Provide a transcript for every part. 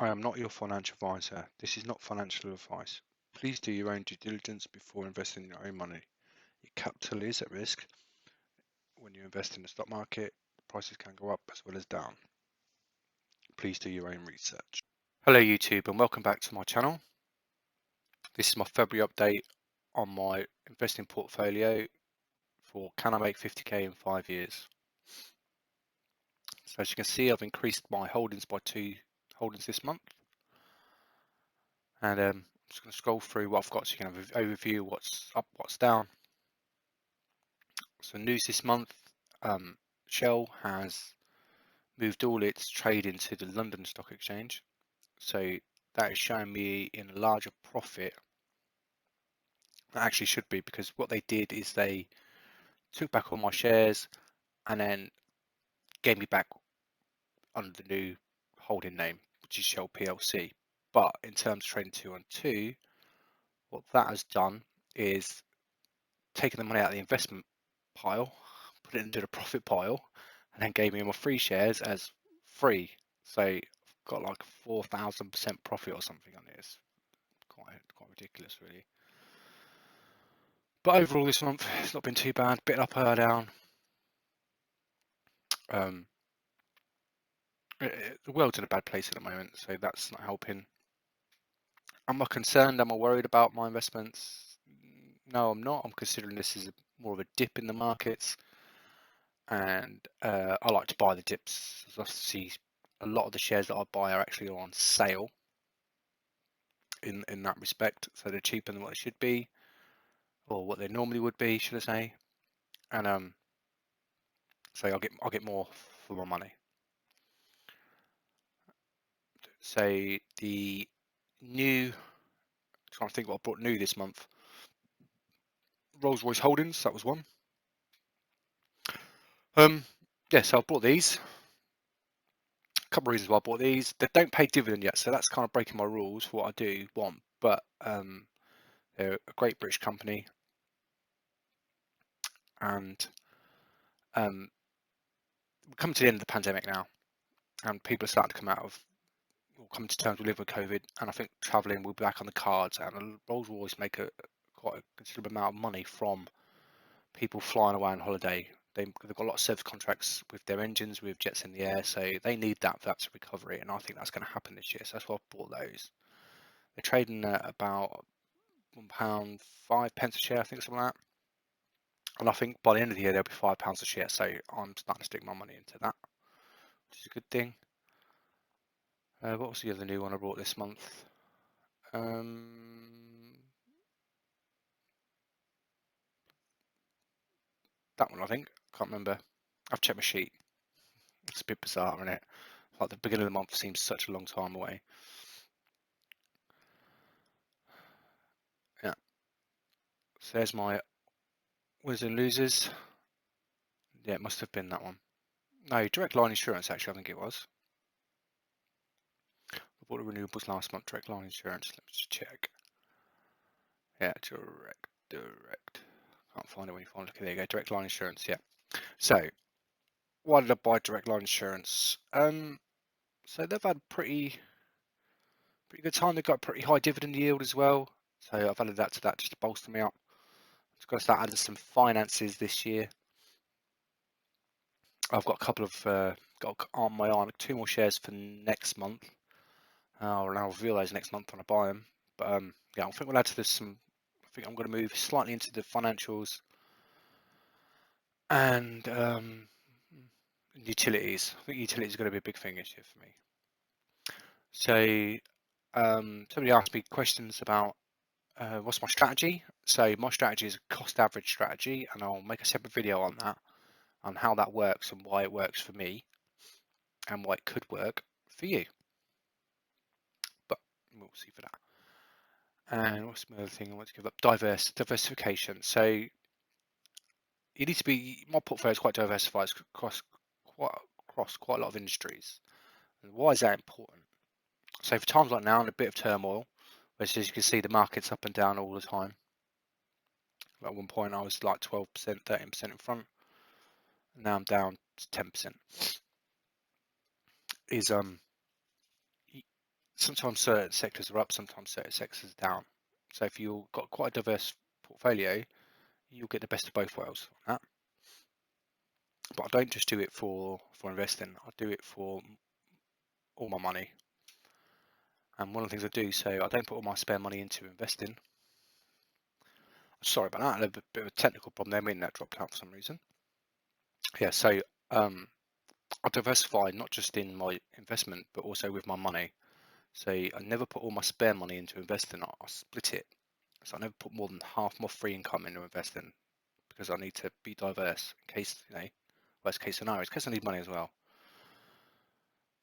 I am not your financial advisor. This is not financial advice. Please do your own due diligence before investing your own money. Your capital is at risk. When you invest in the stock market, prices can go up as well as down. Please do your own research. Hello YouTube and welcome back to my channel. This is my February update on my investing portfolio for can I make 50k in 5 years. So as you can see, I've increased my holdings by 2 holdings this month. And I'm just going to scroll through what I've got so you can have an overview what's up, what's down. So news this month, Shell has moved all its trade into the London Stock Exchange. So that is showing me in a larger profit. That actually should be, because what they did is they took back all my shares and then gave me back under the new holding name, which is Shell PLC. But in terms of trading 2 on 2, what that has done is taken the money out of the investment pile, put it into the profit pile, and then gave me my free shares as free. So I've got like 4,000% profit or something on this. Quite ridiculous, really. But overall, this month it's not been too bad. Bit up, down. The world's in a bad place at the moment, so that's not helping. Am I concerned? Am I worried about my investments? No, I'm not. I'm considering this is more of a dip in the markets, and I like to buy the dips. As I see, a lot of the shares that I buy are actually on sale in that respect, so they're cheaper than what they should be, or what they normally would be, should I say? And so I'll get more for my money. So the new, trying to think what I brought new this month. Rolls-Royce Holdings, that was one. Yeah, so I bought these. A couple of reasons why I bought these. They don't pay dividend yet, so that's kind of breaking my rules for what I do want. But they're a great British company, and we're coming to the end of the pandemic now, and people are starting to come out of, or come to terms with living with COVID, and I think travelling will be back on the cards. And Rolls-Royce make quite a considerable amount of money from people flying away on holiday. They've got a lot of service contracts with their engines, with jets in the air, so they need that for that recovery, and I think that's going to happen this year. So that's why I bought those. They're trading at about £1.05 a share, I think, something like that. And I think by the end of the year, there'll be £5 a share. So I'm starting to stick my money into that, which is a good thing. What was the other new one I bought this month? That one, I think. Can't remember. I've checked my sheet. It's a bit bizarre, isn't it? Like the beginning of the month seems such a long time away. Yeah. So there's my winners and losers. Yeah, it must have been that one. No, Direct Line Insurance, actually, I think it was. I bought the renewables last month, Direct Line Insurance. Let me just check. Yeah, direct. Can't find it when you find it. Okay, there you go, Direct Line Insurance, yeah. So, why did I buy Direct Line Insurance? So they've had pretty good time. They've got a pretty high dividend yield as well. So I've added that to that just to bolster me up. I've got to start adding some finances this year. I've got a couple of got on my eye 2 more shares for next month. I'll reveal those next month when I buy them. But yeah, I think we'll add to this some. I think I'm going to move slightly into the financials and utilities. I think utilities is going to be a big thing this year for me. So somebody asked me questions about what's my strategy. So my strategy is a cost average strategy, and I'll make a separate video on that, on how that works and why it works for me and why it could work for you. But we'll see for that. And what's the other thing I want to give up? Diversification. So you need to be, my portfolio is quite diversified across quite a lot of industries. And why is that important? So for times like now, in a bit of turmoil, as you can see, the market's up and down all the time. At one point, I was like 12%, 13% in front. Now I'm down to 10%. sometimes certain sectors are up, sometimes certain sectors are down. So if you've got quite a diverse portfolio, you'll get the best of both worlds on that. But I don't just do it for investing. I do it for all my money. And one of the things I do, so I don't put all my spare money into investing. Sorry about that. I had a bit of a technical problem there. My internet dropped out for some reason. Yeah, so I diversify not just in my investment, but also with my money. So I never put all my spare money into investing. I split it. So I never put more than half my free income into investing because I need to be diverse in case, worst case scenario, in case I need money as well.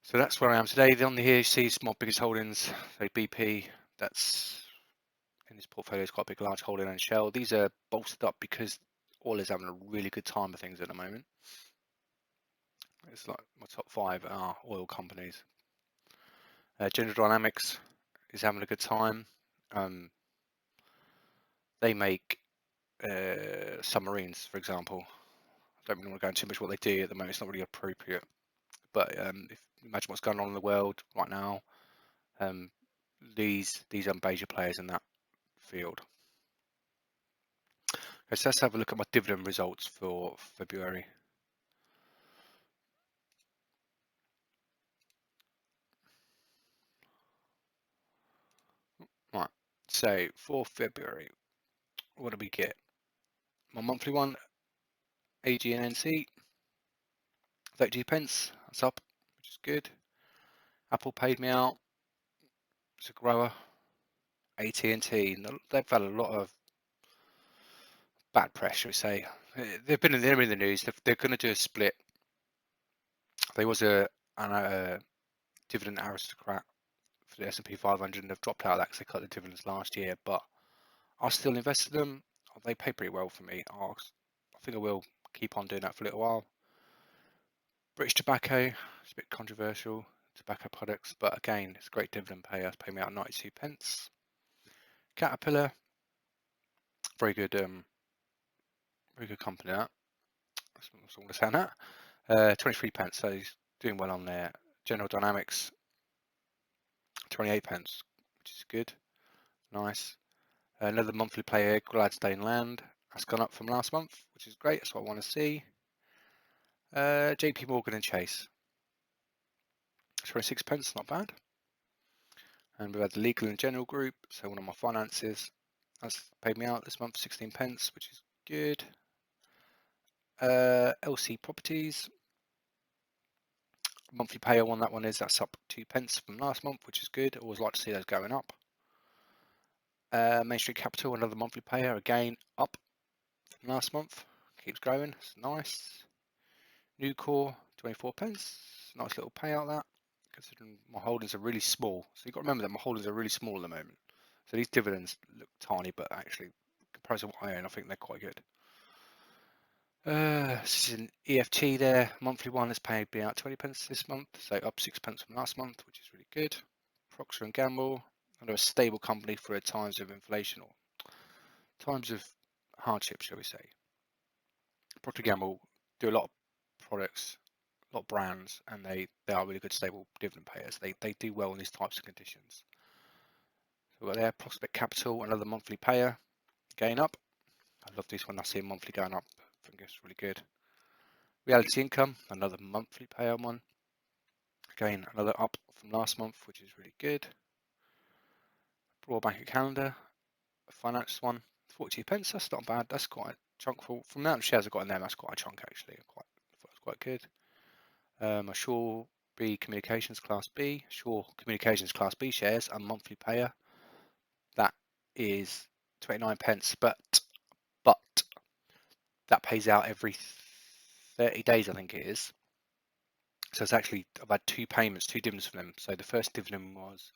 So that's where I am today. On the here you see my biggest holdings. So BP, that's in this portfolio is quite a big, large holding, and Shell. These are bolstered up because oil is having a really good time of things at the moment. It's like my top 5 are oil companies. General Dynamics is having a good time. They make submarines, for example. I don't really want to go into too much what they do at the moment. It's not really appropriate. But if you imagine what's going on in the world right now, these are major players in that field. Okay, so let's have a look at my dividend results for February. Right, so for February, what do we get? My monthly one, AGNNC, 32 pence, that's up, which is good. Apple paid me out, it's a grower. AT&T, they've had a lot of bad press, shall we say. They're in the news, they're going to do a split. There was a dividend aristocrat for the S&P 500 and they've dropped out of that because they cut the dividends last year, but I still invested them. They pay pretty well for me. I think I will keep on doing that for a little while. British Tobacco, it's a bit controversial, tobacco products, but again, it's a great dividend payer. It's paying me out 92 pence. Caterpillar, very good company that. That's what I want to say on that. 23 pence, so he's doing well on there. General Dynamics, 28 pence, which is good. Nice. Another monthly player, Gladstone Land. That's gone up from last month, which is great. That's what I want to see. JP Morgan and Chase. 26 pence, not bad. And we've had the Legal and General Group, so one of my finances. That's paid me out this month, 16 pence, which is good. LC Properties. Monthly payer on that one that's up 2 pence from last month, which is good. Always like to see those going up. Main Street Capital, another monthly payer, again up from last month. Keeps growing, it's nice. Nucor, 24 pence. Nice little payout that, considering my holdings are really small. So you've got to remember that my holdings are really small at the moment. So these dividends look tiny, but actually, compared to what I own, I think they're quite good. This is an EFT there. Monthly one has paid me out 20 pence this month, so up 6 pence from last month, which is really good. Procter and Gamble, another a stable company for times of inflation or times of hardship, shall we say. Procter and Gamble do a lot of products, a lot of brands, and they are really good stable dividend payers. They do well in these types of conditions. So we've got there, Prospect Capital, another monthly payer, going up. I love this one. I see a monthly going up. I think it's really good. Reality Income, another monthly payer one. Again, another up from last month, which is really good. Royal Bank of Canada, a finance one, 42 pence. That's not bad. That's quite a chunk from the amount of shares I've got in there. That's quite a chunk actually. I thought it was quite good. Ashore B Communications Class B. Ashore Communications Class B shares, a monthly payer. That is 29 pence, but that pays out every 30 days, I think it is. So it's actually, I've had 2 payments, 2 dividends from them. So the first dividend was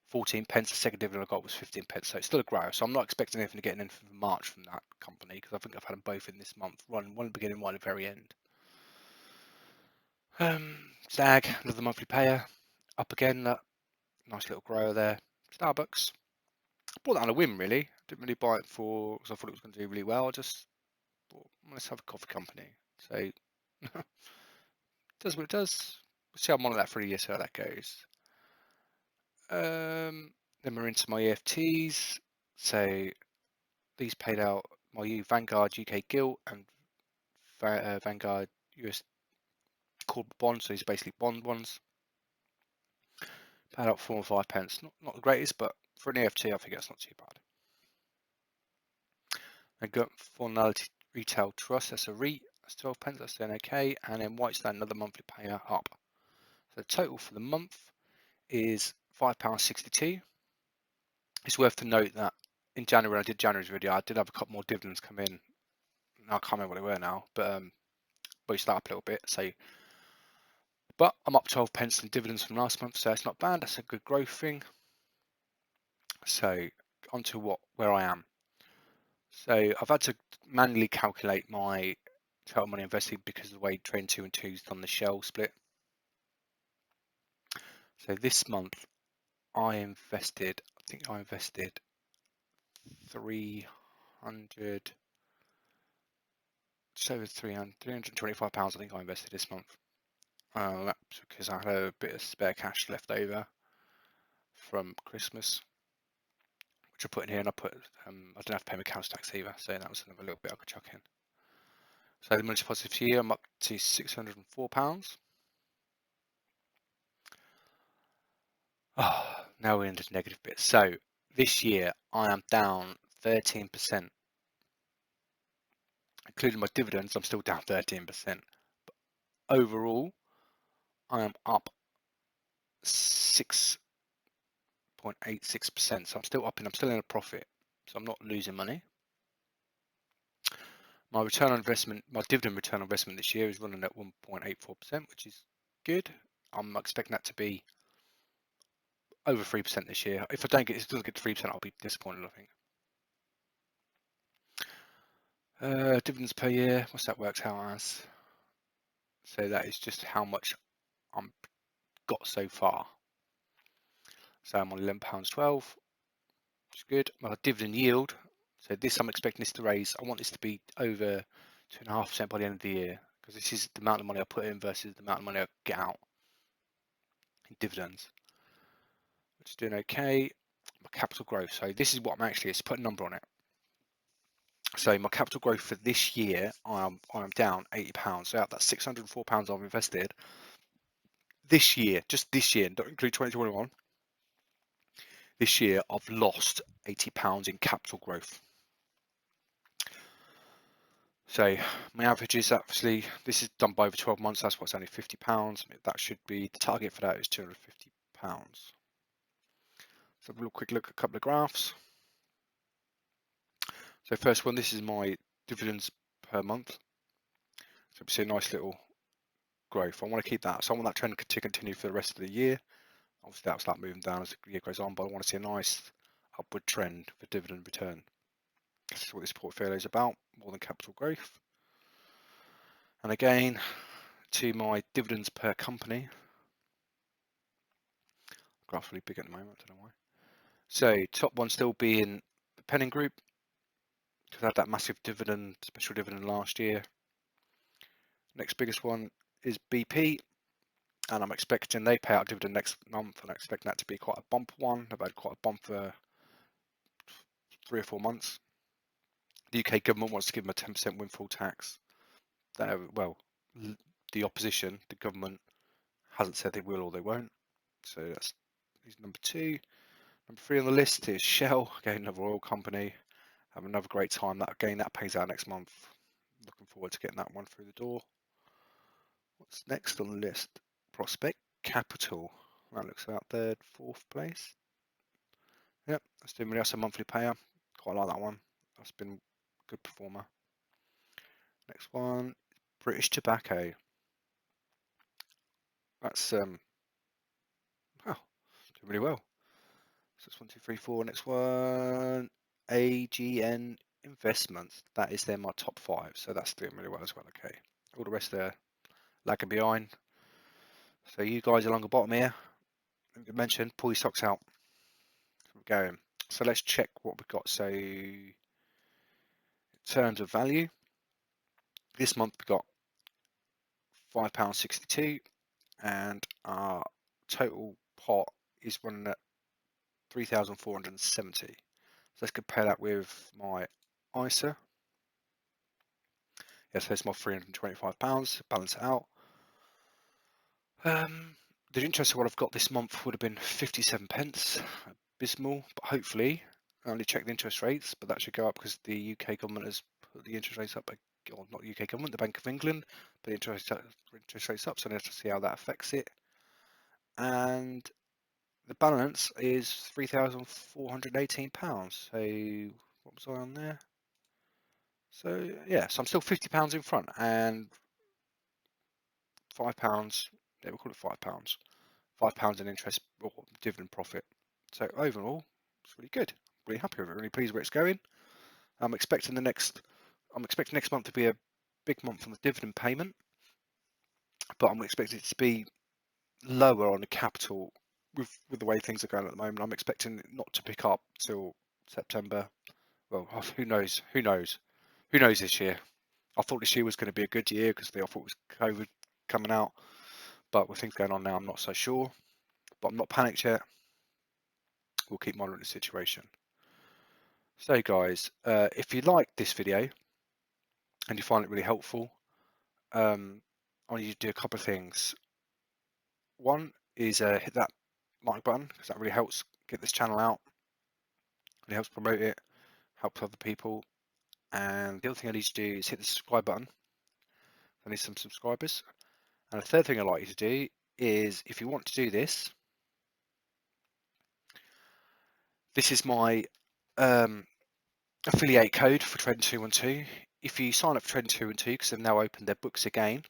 14 pence, the second dividend I got was 15 pence. So it's still a grower. So I'm not expecting anything to get in from March from that company because I think I've had them both in this month, one at the beginning, one at the very end. Stag, another monthly payer, up again, that nice little grower there. Starbucks, bought that on a whim really. Didn't really buy it because I thought it was going to do really well. I just thought, let's have a coffee company. So it does what it does. We'll see how I'm on that for a year, see how that goes. Then we're into my EFTs. So these paid out my Vanguard UK Gilt and Vanguard US corporate bonds. So these are basically bond ones. Paid out 4 or 5 pence. Not the greatest, but for an EFT, I think it's not too bad. I got Formality Retail Trust. That's a REIT. That's 12 pence. That's doing okay. And then Whitestone, another monthly payer up. So the total for the month is £5.62. It's worth to note that in January, when I did January's video, I did have a couple more dividends come in. I can't remember what they were now, but boosted that up a little bit. So, but I'm up 12 pence in dividends from last month, so it's not bad. That's a good growth thing. So, onto where I am. So, I've had to manually calculate my total money invested because of the way Train 2 and 2's done the shell split. So this month I think I invested 300, just over 325 pounds. I think I invested this month. That's because I had a bit of spare cash left over from Christmas, which I put in here, and I didn't have to pay my council tax either, so that was another little bit I could chuck in. So the monthly positive for you, I'm up to £604. Oh, now we're into the negative bit. So this year I am down 13%. Including my dividends, I'm still down 13%. But overall, I am up 6.86%. So I'm still up and I'm still in a profit. So I'm not losing money. My return on investment, my dividend return on investment this year is running at 1.84%, which is good. I'm expecting that to be over 3% this year. If it doesn't get to 3%, I'll be disappointed, I think. Dividends per year, what's that works out as? So that is just how much I'm got so far. So I'm on £11.12, which is good. My dividend yield, so this I'm expecting this to raise. I want this to be over 2.5% by the end of the year, because this is the amount of money I put in versus the amount of money I get out in dividends, which is doing okay. My capital growth, so this is what I'm actually, let's put a number on it. So my capital growth for this year, I am down £80. So out that £604 I've invested this year, just this year, don't include 2021. This year I've lost £80 in capital growth. So my average is actually, this is done by over 12 months, that's why it's only £50. That should be, the target for that is £250. So a real quick look at a couple of graphs. So first one, this is my dividends per month. So we see a nice little growth. I want to keep that. So I want that trend to continue for the rest of the year. Obviously that'll start moving down as the year goes on, but I want to see a nice upward trend for dividend return. This is what this portfolio is about, more than capital growth. And again, to my dividends per company. Graph's really big at the moment, I don't know why. So top one still being the Penning Group, because I had that massive dividend, special dividend last year. Next biggest one is BP, and I'm expecting they pay out dividend next month, and I'm expecting that to be quite a bump one. I've had quite a bump for 3 or 4 months. The UK government wants to give them a 10% windfall tax. Well, the opposition, the government, hasn't said they will or they won't. So that's number 2. Number 3 on the list is Shell, again another oil company. Have another great time. That pays out next month. Looking forward to getting that one through the door. What's next on the list? Prospect Capital. That looks about 3rd, 4th place. Yep, that's doing really. That's a monthly payer. Quite like that one. That's been a good performer. Next one, British Tobacco. That's doing really well. So it's 1, 2, 3, 4. Next one, AGN Investments. That is my top 5. So that's doing really well as well. Okay. All the rest there lagging behind. So you guys along the bottom here, like I mentioned, pull your socks out. Keep going. So let's check what we've got. So in terms of value, this month we got £5.62, and our total pot is running at 3,470. So let's compare that with my ISA. Yes, there's my £325, balance it out. The interest of what I've got this month would have been 57 pence, abysmal, but hopefully, I only check the interest rates, but that should go up because the UK government has put the interest rates up, or not the UK government, the Bank of England, put the interest rates up, so let's have to see how that affects it. And the balance is £3,418, so what was I on there? So yeah, so I'm still £50 in front, and £5, yeah, we'll call it £5. £5 in interest or dividend profit. So overall, it's really good. Really happy with it. Really pleased where it's going. I'm expecting next month to be a big month on the dividend payment, but I'm expecting it to be lower on the capital with the way things are going at the moment. I'm expecting it not to pick up till September. Well, who knows? Who knows? Who knows this year? I thought this year was going to be a good year because I thought it was COVID coming out, but with things going on now, I'm not so sure. But I'm not panicked yet. We'll keep monitoring the situation. So guys, if you like this video and you find it really helpful, I want you to do a couple of things. One is hit that like button because that really helps get this channel out. It helps promote it, helps other people. And the other thing I need to do is hit the subscribe button. I need some subscribers. And the third thing I'd like you to do is, if you want to do this, this is my affiliate code for Trading 212. If you sign up for Trading 212, because they've now opened their books again,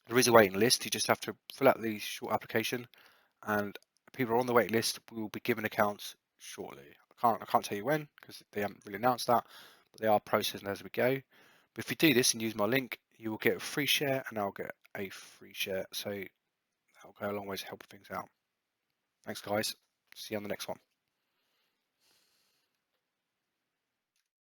there is a waiting list. You just have to fill out the short application, and people are on the waiting list will be given accounts shortly. I can't tell you when because they haven't really announced that, but they are processing as we go. But if you do this and use my link, you will get a free share, and I'll get a free share. So that'll go a long way to help things out. Thanks, guys. See you on the next one.